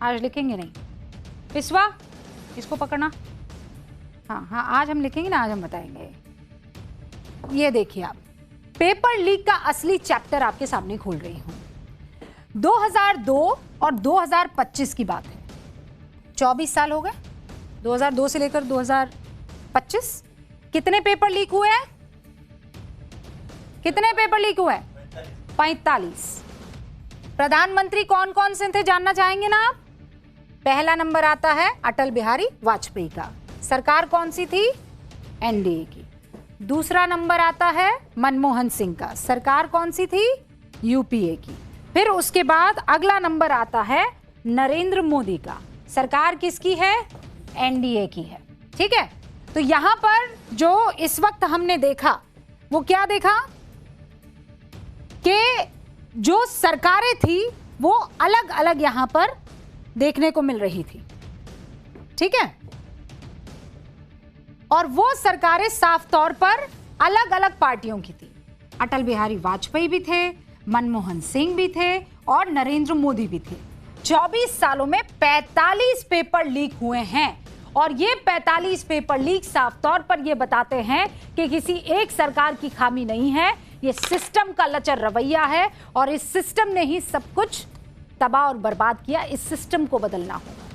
आज लिखेंगे नहीं। पिस्वा, इसको पकड़ना। हाँ हाँ, आज हम लिखेंगे ना, आज हम बताएंगे। ये देखिए आप, पेपर लीक का असली चैप्टर आपके सामने खोल रही हूं। 2002 और 2025 की बात है। 24 साल हो गए, 2002 से लेकर 2025। कितने पेपर लीक हुए हैं? कितने पेपर लीक हुए हैं? 45। प्रधानमंत्री कौन कौन से थे जानना चाहेंगे ना आप? पहला नंबर आता है अटल बिहारी वाजपेयी का। सरकार कौन सी थी? एनडीए की। दूसरा नंबर आता है मनमोहन सिंह का। सरकार कौन सी थी? यूपीए की। फिर उसके बाद अगला नंबर आता है नरेंद्र मोदी का। सरकार किसकी है? एनडीए की है। ठीक है, तो यहां पर जो इस वक्त हमने देखा वो क्या देखा कि जो सरकारें थी वो अलग अलग यहां पर देखने को मिल रही थी। ठीक है, और वो सरकारें साफ तौर पर अलग अलग पार्टियों की थी। अटल बिहारी वाजपेयी भी थे, मनमोहन सिंह भी थे और नरेंद्र मोदी भी थे। 24 सालों में 45 पेपर लीक हुए हैं और ये 45 पेपर लीक साफ तौर पर ये बताते हैं कि किसी एक सरकार की खामी नहीं है, ये सिस्टम का लचर रवैया है और इस सिस्टम ने ही सब कुछ तबाह और बर्बाद किया। इस सिस्टम को बदलना होगा।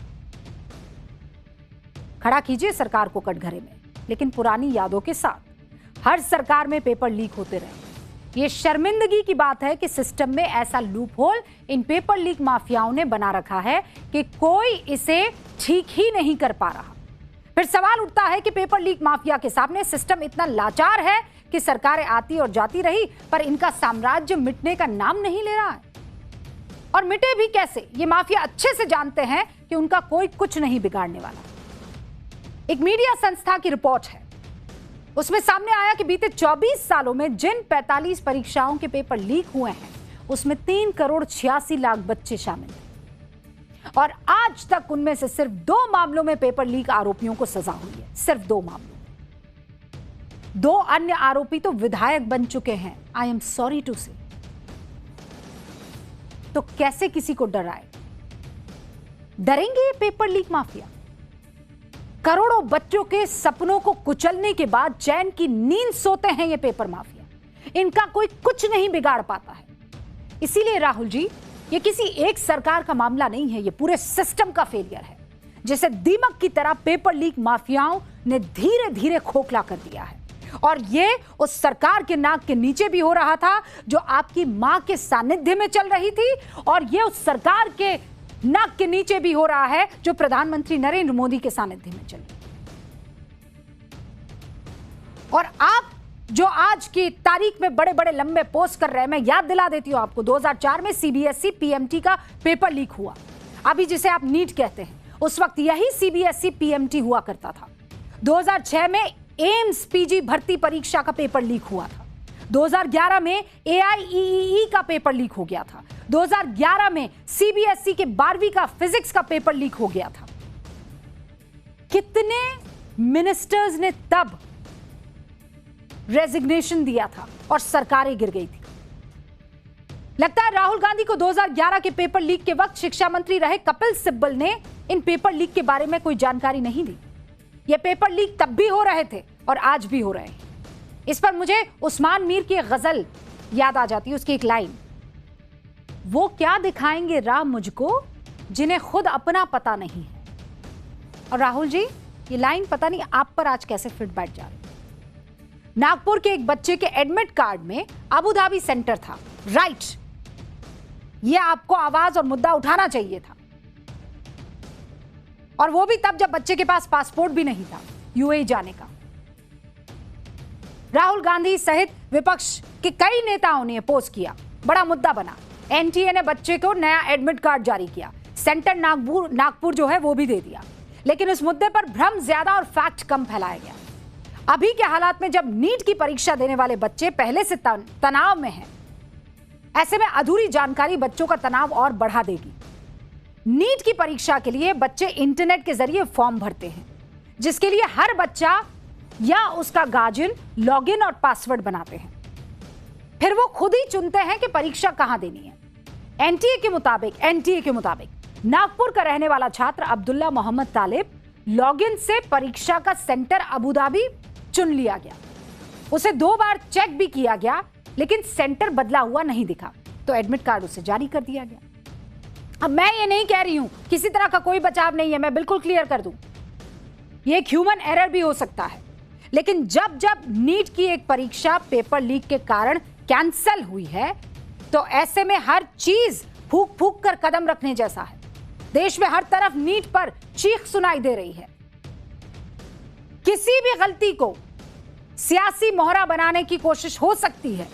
खड़ा कीजिए सरकार को कटघरे में, लेकिन पुरानी यादों के साथ। हर सरकार में पेपर लीक होते रहे। ये शर्मिंदगी की बात है कि सिस्टम में ऐसा लूप होल इन पेपर लीक माफियाओं ने बना रखा है कि कोई इसे ठीक ही नहीं कर पा रहा। फिर सवाल उठता है कि पेपर लीक माफिया के सामने सिस्टम इतना लाचार है कि सरकारें आती और जाती रही पर इनका साम्राज्य मिटने का नाम नहीं ले रहा है। और मिटे भी कैसे, ये माफिया अच्छे से जानते हैं कि उनका कोई कुछ नहीं बिगाड़ने वाला। एक मीडिया संस्था की रिपोर्ट है, उसमें सामने आया कि बीते 24 सालों में जिन 45 परीक्षाओं के पेपर लीक हुए हैं उसमें 3,86,00,000 बच्चे शामिल थे और आज तक उनमें से सिर्फ 2 मामलों में पेपर लीक आरोपियों को सजा हुई है। सिर्फ 2 मामलों में। 2 अन्य आरोपी तो विधायक बन चुके हैं। आई एम सॉरी टू से। तो कैसे किसी को डराए? डरेंगे ये पेपर लीक माफिया? करोड़ों बच्चों के सपनों को कुचलने के बाद चैन की नींद सोते हैं ये पेपर माफिया। इनका कोई कुछ नहीं बिगाड़ पाता है। इसीलिए राहुल जी, ये किसी एक सरकार का मामला नहीं है, ये पूरे सिस्टम का फेलियर है, जिसे दीमक की तरह पेपर लीक माफियाओं ने धीरे धीरे खोखला कर दिया है। और ये उस सरकार के नाक के नीचे भी हो रहा था जो आपकी मां के सानिध्य में चल रही थी, और ये उस सरकार के नाक के नीचे भी हो रहा है जो प्रधानमंत्री नरेंद्र मोदी के सानिध्य में चल रही। और आप जो आज की तारीख में बड़े बड़े लंबे पोस्ट कर रहे हैं, मैं याद दिला देती हूं आपको, 2004 में सीबीएसई पीएमटी का पेपर लीक हुआ, अभी जिसे आप नीट कहते हैं, उस वक्त यही सीबीएसई पीएमटी हुआ करता था। 2006 में एम्स पीजी भर्ती परीक्षा का पेपर लीक हुआ था। 2011 में एआईईई का पेपर लीक हो गया था। 2011 में सीबीएसई के 12वीं का फिजिक्स का पेपर लीक हो गया था। कितने मिनिस्टर्स ने तब रेजिग्नेशन दिया था और सरकारें गिर गई थी। लगता है राहुल गांधी को 2011 के पेपर लीक के वक्त शिक्षा मंत्री रहे कपिल सिब्बल ने इन पेपर लीक के बारे में कोई जानकारी नहीं दी। ये पेपर लीक तब भी हो रहे थे और आज भी हो रहे हैं। इस पर मुझे उस्मान मीर की गजल याद आ जाती है, उसकी एक लाइन, वो क्या दिखाएंगे राह मुझको जिन्हें खुद अपना पता नहीं है। और राहुल जी, ये लाइन पता नहीं आप पर आज कैसे फिट बैठ जा रही है। नागपुर के एक बच्चे के एडमिट कार्ड में अबू धाबी सेंटर था, राइट। ये आपको आवाज और मुद्दा उठाना चाहिए था, और वो भी तब जब बच्चे के पास पासपोर्ट भी नहीं था यूएई जाने का। राहुल गांधी सहित विपक्ष के कई नेताओं ने पोस्ट किया, बड़ा मुद्दा बना। एनटीए ने बच्चे को नया एडमिट कार्ड जारी किया, सेंटर नागपुर जो है वो भी दे दिया, लेकिन इस मुद्दे पर भ्रम ज्यादा और फैक्ट कम फैलाया गया। अभी के हालात में जब नीट की परीक्षा देने वाले बच्चे पहले से तनाव में हैं, ऐसे में अधूरी जानकारी बच्चों का तनाव और बढ़ा देगी। नीट की परीक्षा के लिए बच्चे इंटरनेट के जरिए फॉर्म भरते हैं, जिसके लिए हर बच्चा या उसका गार्जियन लॉगिन और पासवर्ड बनाते हैं। फिर वो खुद ही चुनते हैं कि परीक्षा कहां देनी है। एनटीए के मुताबिक नागपुर का रहने वाला छात्र अब्दुल्ला मोहम्मद तालिब लॉगिन से परीक्षा का सेंटर अबू धाबी चुन लिया गया। उसे 2 बार चेक भी किया गया, लेकिन सेंटर बदला हुआ नहीं दिखा, तो एडमिट कार्ड उसे जारी कर दिया गया। अब मैं ये नहीं कह रही हूं, किसी तरह का कोई बचाव नहीं है, मैं बिल्कुल क्लियर कर दूं, ये एक ह्यूमन एरर भी हो सकता है। लेकिन जब जब नीट की एक परीक्षा पेपर लीक के कारण कैंसल हुई है, तो ऐसे में हर चीज फूक फूक कर कदम रखने जैसा है। देश में हर तरफ नीट पर चीख सुनाई दे रही है। किसी भी गलती को सियासी मोहरा बनाने की कोशिश हो सकती है।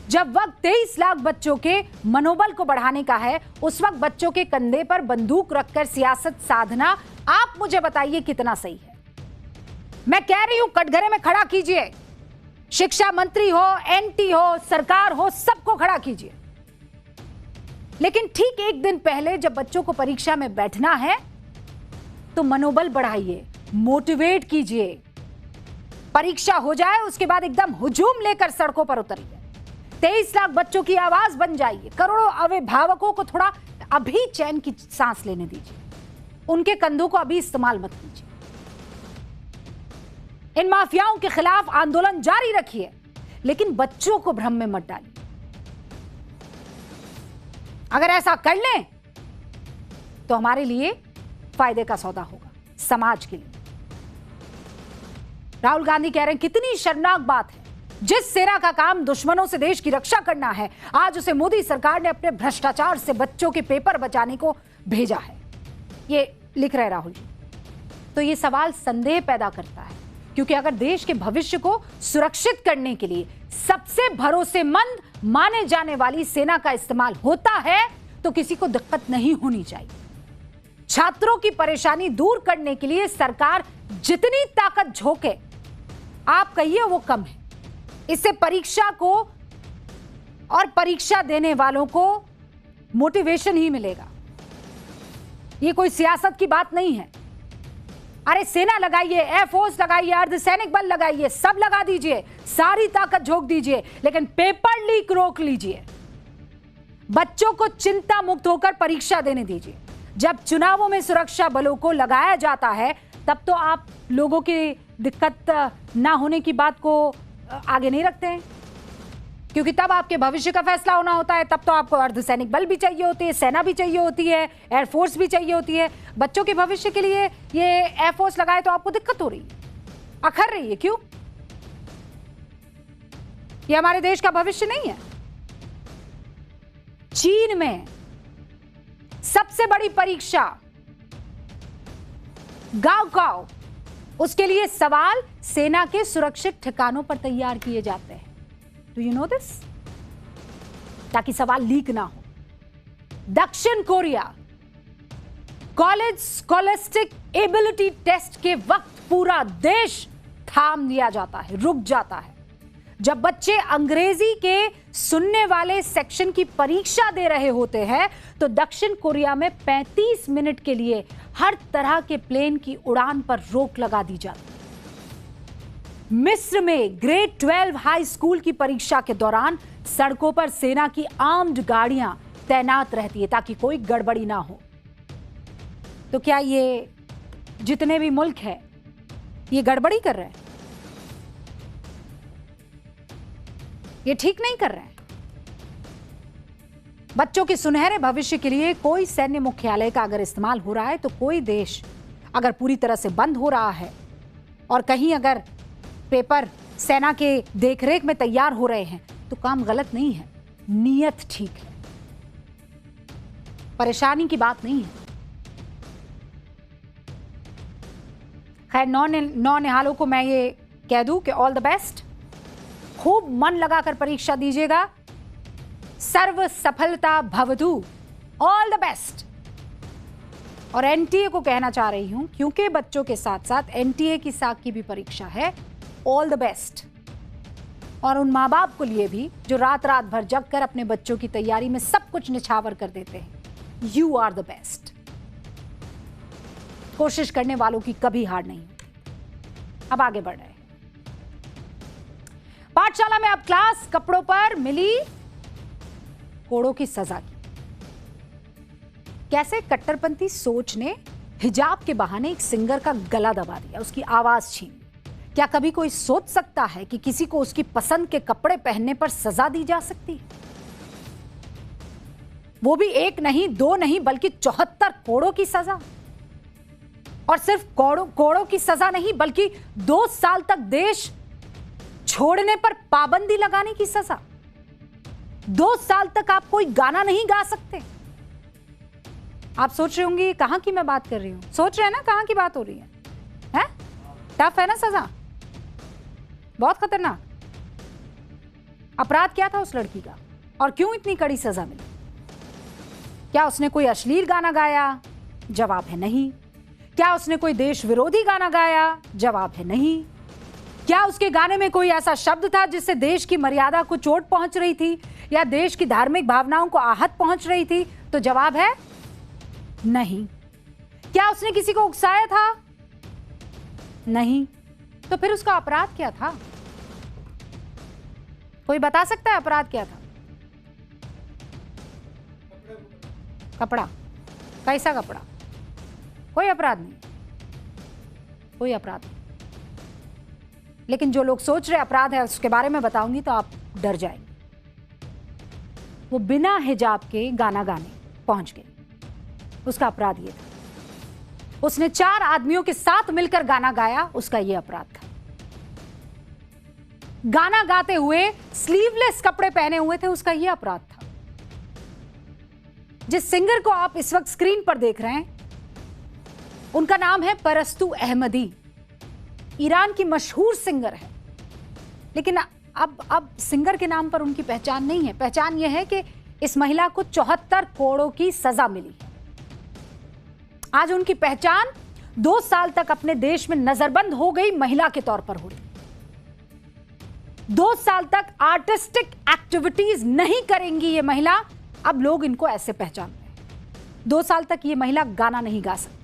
जब वक्त 23 लाख बच्चों के मनोबल को बढ़ाने का है, उस वक्त बच्चों के कंधे पर बंदूक रखकर सियासत साधना, आप मुझे बताइए कितना सही है। मैं कह रही हूं, कटघरे में खड़ा कीजिए, शिक्षा मंत्री हो, एनटी हो, सरकार हो, सबको खड़ा कीजिए। लेकिन ठीक एक दिन पहले जब बच्चों को परीक्षा में बैठना है, तो मनोबल बढ़ाइए, मोटिवेट कीजिए। परीक्षा हो जाए, उसके बाद एकदम हुजूम लेकर सड़कों पर उतरिए। 23 लाख बच्चों की आवाज बन जाइए। करोड़ों अभिभावकों को थोड़ा अभी चैन की सांस लेने दीजिए। उनके कंधों को अभी इस्तेमाल मत कीजिए। इन माफियाओं के खिलाफ आंदोलन जारी रखिए, लेकिन बच्चों को भ्रम में मत डालिए। अगर ऐसा कर लें तो हमारे लिए फायदे का सौदा होगा, समाज के लिए। राहुल गांधी कह रहे हैं, कितनी शर्मनाक बात है। जिस सेना का काम दुश्मनों से देश की रक्षा करना है, आज उसे मोदी सरकार ने अपने भ्रष्टाचार से बच्चों के पेपर बचाने को भेजा है। ये लिख रहे राहुल जी। तो ये सवाल संदेह पैदा करता है, क्योंकि अगर देश के भविष्य को सुरक्षित करने के लिए सबसे भरोसेमंद माने जाने वाली सेना का इस्तेमाल होता है, तो किसी को दिक्कत नहीं होनी चाहिए। छात्रों की परेशानी दूर करने के लिए सरकार जितनी ताकत झोंके, आप कहिए वो कम है। इससे परीक्षा को और परीक्षा देने वालों को मोटिवेशन ही मिलेगा। ये कोई सियासत की बात नहीं है। अरे सेना लगाइए, एयरफोर्स लगाइए, अर्धसैनिक बल लगाइए, सब लगा दीजिए, सारी ताकत झोंक दीजिए, लेकिन पेपर लीक रोक लीजिए। बच्चों को चिंता मुक्त होकर परीक्षा देने दीजिए। जब चुनावों में सुरक्षा बलों को लगाया जाता है, तब तो आप लोगों की दिक्कत ना होने की बात को आगे नहीं रखते हैं, क्योंकि तब आपके भविष्य का फैसला होना होता है। तब तो आपको अर्धसैनिक बल भी चाहिए होती है, सेना भी चाहिए होती है, एयरफोर्स भी चाहिए होती है। बच्चों के भविष्य के लिए ये एयरफोर्स लगाए तो आपको दिक्कत हो रही है, अखर रही है। क्यों? ये हमारे देश का भविष्य नहीं है। चीन में सबसे बड़ी परीक्षा गांव-गांव, उसके लिए सवाल सेना के सुरक्षित ठिकानों पर तैयार किए जाते हैं। Do you know this? ताकि सवाल लीक ना हो। दक्षिण Korea college scholastic ability test के वक्त पूरा देश थाम दिया जाता है, रुक जाता है। जब बच्चे अंग्रेजी के सुनने वाले सेक्शन की परीक्षा दे रहे होते हैं, तो दक्षिण कोरिया में 35 मिनट के लिए हर तरह के प्लेन की उड़ान पर रोक लगा दी जाती है। मिस्र में ग्रेड 12 हाई स्कूल की परीक्षा के दौरान सड़कों पर सेना की आर्म्ड गाड़ियां तैनात रहती है, ताकि कोई गड़बड़ी ना हो। तो क्या ये जितने भी मुल्क हैं, ये गड़बड़ी कर रहे हैं? ये ठीक नहीं कर रहे हैं। बच्चों के सुनहरे भविष्य के लिए कोई सैन्य मुख्यालय का अगर इस्तेमाल हो रहा है, तो कोई देश अगर पूरी तरह से बंद हो रहा है और कहीं अगर पेपर सेना के देखरेख में तैयार हो रहे हैं, तो काम गलत नहीं है, नीयत ठीक है, परेशानी की बात नहीं है। खैर, नौ निहालों को मैं ये कह दूं कि ऑल द बेस्ट, खूब मन लगाकर परीक्षा दीजिएगा, सर्व सफलता भवतु, ऑल द बेस्ट। और एनटीए को कहना चाह रही हूं, क्योंकि बच्चों के साथ साथ एनटीए की साख की भी परीक्षा है, ऑल द बेस्ट। और उन माँ बाप को लिए भी जो रात रात भर जग कर अपने बच्चों की तैयारी में सब कुछ निछावर कर देते हैं, यू आर द बेस्ट। कोशिश करने वालों की कभी हार नहीं होती। अब आगे बढ़ रहे हैं। पाठशाला में अब क्लास कपड़ों पर मिली कोड़ों की सजा की। कैसे कट्टरपंथी सोच ने हिजाब के बहाने एक सिंगर का गला दबा दिया, उसकी आवाज छीन ली। क्या कभी कोई सोच सकता है कि किसी को उसकी पसंद के कपड़े पहनने पर सजा दी जा सकती है? वो भी एक नहीं, दो नहीं, बल्कि 74 कोड़ों की सजा। और सिर्फ कोड़ों की सजा नहीं, बल्कि 2 साल तक देश छोड़ने पर पाबंदी लगाने की सजा। 2 साल तक आप कोई गाना नहीं गा सकते। आप सोच रहे होंगे कहां की मैं बात कर रही हूं, सोच रहे हैं ना कहां की बात हो रही है? हैं? टफ है ना सजा, बहुत खतरनाक। अपराध क्या था उस लड़की का और क्यों इतनी कड़ी सजा मिली? क्या उसने कोई अश्लील गाना गाया? जवाब है नहीं। क्या उसने कोई देश विरोधी गाना गाया? जवाब है नहीं। क्या उसके गाने में कोई ऐसा शब्द था जिससे देश की मर्यादा को चोट पहुंच रही थी या देश की धार्मिक भावनाओं को आहत पहुंच रही थी? तो जवाब है नहीं। क्या उसने किसी को उकसाया था? नहीं। तो फिर उसका अपराध क्या था? कोई बता सकता है अपराध क्या था? कपड़ा। कैसा कपड़ा? कोई अपराध नहीं, कोई अपराध नहीं। लेकिन जो लोग सोच रहे अपराध है उसके बारे में बताऊंगी तो आप डर जाएंगे। वो बिना हिजाब के गाना गाने पहुंच गए, उसका अपराध ये था। उसने 4 आदमियों के साथ मिलकर गाना गाया, उसका ये अपराध था। गाना गाते हुए स्लीवलेस कपड़े पहने हुए थे, उसका ये अपराध था। जिस सिंगर को आप इस वक्त स्क्रीन पर देख रहे हैं उनका नाम है परस्तु अहमदी। ईरान की मशहूर सिंगर है, लेकिन अब सिंगर के नाम पर उनकी पहचान नहीं है। पहचान यह है कि इस महिला को 74 कोड़ों की सजा मिली है। आज उनकी पहचान 2 साल तक अपने देश में नजरबंद हो गई महिला के तौर पर हो रही। 2 साल तक आर्टिस्टिक एक्टिविटीज नहीं करेंगी ये महिला, अब लोग इनको ऐसे पहचान रहे हैं। 2 साल तक ये महिला गाना नहीं गा सकती,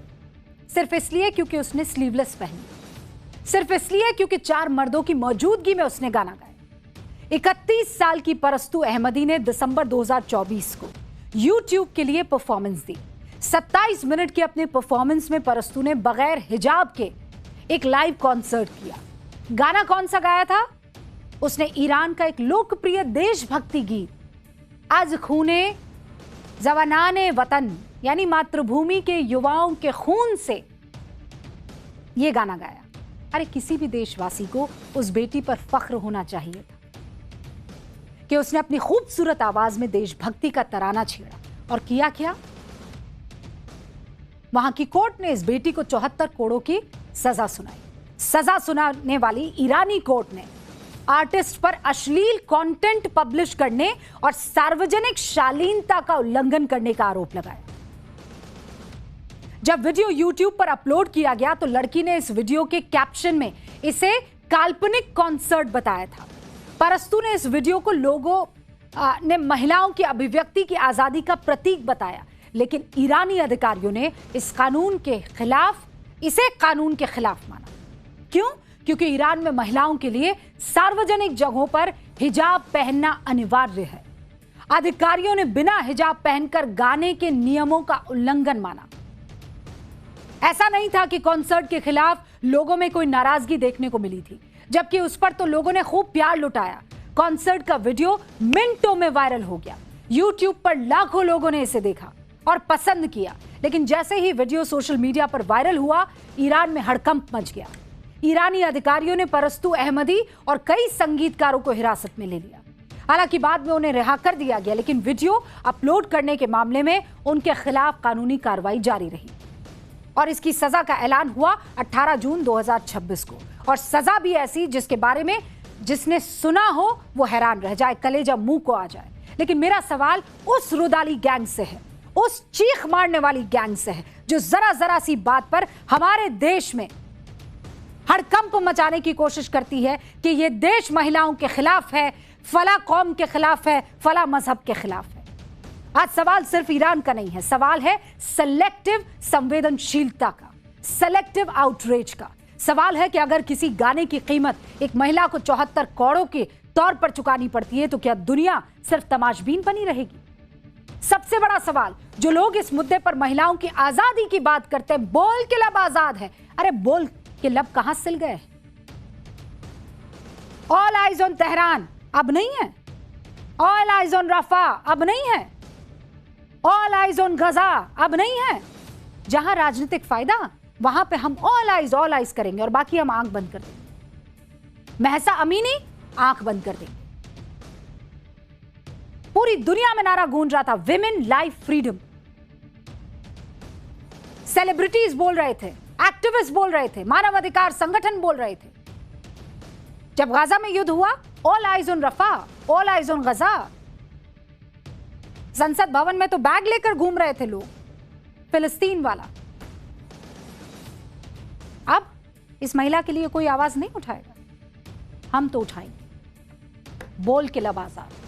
सिर्फ इसलिए क्योंकि उसने स्लीवलेस पहनी, सिर्फ इसलिए क्योंकि 4 मर्दों की मौजूदगी में उसने गाना गाया। 31 साल की परस्तु अहमदी ने दिसंबर 2024 को YouTube के लिए परफॉर्मेंस दी। 27 मिनट के अपने परफॉर्मेंस में परस्तु ने बगैर हिजाब के एक लाइव कॉन्सर्ट किया। गाना कौन सा गाया था? उसने ईरान का एक लोकप्रिय देशभक्ति गीत आज खूने जवानाने वतन यानी मातृभूमि के युवाओं के खून से यह गाना गाया। अरे किसी भी देशवासी को उस बेटी पर फख्र होना चाहिए था कि उसने अपनी खूबसूरत आवाज में देशभक्ति का तराना छेड़ा। और किया क्या? वहां की कोर्ट ने इस बेटी को 74 कोड़ों की सजा सुनाई। सजा सुनाने वाली ईरानी कोर्ट ने आर्टिस्ट पर अश्लील कंटेंट पब्लिश करने और सार्वजनिक शालीनता का उल्लंघन करने का आरोप लगाया। जब वीडियो YouTube पर अपलोड किया गया तो लड़की ने इस वीडियो के कैप्शन में इसे काल्पनिक कॉन्सर्ट बताया था। परस्तु ने इस वीडियो को लोगों ने महिलाओं की अभिव्यक्ति की आजादी का प्रतीक बताया, लेकिन ईरानी अधिकारियों ने इसे कानून के खिलाफ माना। क्यों? क्योंकि ईरान में महिलाओं के लिए सार्वजनिक जगहों पर हिजाब पहनना अनिवार्य है। अधिकारियों ने बिना हिजाब पहनकर गाने के नियमों का उल्लंघन माना। ऐसा नहीं था कि कॉन्सर्ट के खिलाफ लोगों में कोई नाराजगी देखने को मिली थी, जबकि उस पर तो लोगों ने खूब प्यार लुटाया। कॉन्सर्ट का वीडियो मिनटों में वायरल हो गया। YouTube पर लाखों लोगों ने इसे देखा और पसंद किया, लेकिन जैसे ही वीडियो सोशल मीडिया पर वायरल हुआ, ईरान में हड़कंप मच गया। ईरानी अधिकारियों ने परस्तु अहमदी और कई संगीतकारों को हिरासत में ले लिया। हालांकि बाद में उन्हें रिहा कर दिया गया, लेकिन वीडियो अपलोड करने के मामले में उनके खिलाफ कानूनी कार्रवाई जारी रही और इसकी सजा का ऐलान हुआ 18 जून 2026 को। और सजा भी ऐसी जिसके बारे में जिसने सुना हो वो हैरान रह जाए, कलेजा मुंह को आ जाए। लेकिन मेरा सवाल उस रुदाली गैंग से है, उस चीख मारने वाली गैंग से है जो जरा जरा सी बात पर हमारे देश में हड़कंप मचाने की कोशिश करती है कि ये देश महिलाओं के खिलाफ है, फला कौम के खिलाफ है, फला मजहब के खिलाफ है। आज सवाल सिर्फ ईरान का नहीं है, सवाल है सेलेक्टिव संवेदनशीलता का, सेलेक्टिव आउटरीच का। सवाल है कि अगर किसी गाने की कीमत एक महिला को 74 करोड़ के तौर पर चुकानी पड़ती है तो क्या दुनिया सिर्फ तमाशबीन बनी रहेगी? सबसे बड़ा सवाल, जो लोग इस मुद्दे पर महिलाओं की आजादी की बात करते हैं, बोल के लब आजाद है, अरे बोल के लब कहां सिल गए? ऑल आइज ऑन तेहरान अब नहीं है, ऑल आइज ऑन रफा अब नहीं है, ऑल आइज ऑन गजा अब नहीं है। जहां राजनीतिक फायदा वहां पे हम ऑल आइज करेंगे और बाकी हम आंख बंद कर देंगे। महसा अमीनी आंख बंद कर देंगे। पूरी दुनिया में नारा गूंज रहा था, विमेन लाइफ फ्रीडम। सेलिब्रिटीज बोल रहे थे, एक्टिविस्ट बोल रहे थे, मानवाधिकार संगठन बोल रहे थे। जब गाजा में युद्ध हुआ, all eyes on Rafah, all eyes on Gaza. संसद भवन में तो बैग लेकर घूम रहे थे लोग, फिलिस्तीन वाला। अब इस महिला के लिए कोई आवाज नहीं उठाएगा, हम तो उठाएंगे। बोल के लब आजाद।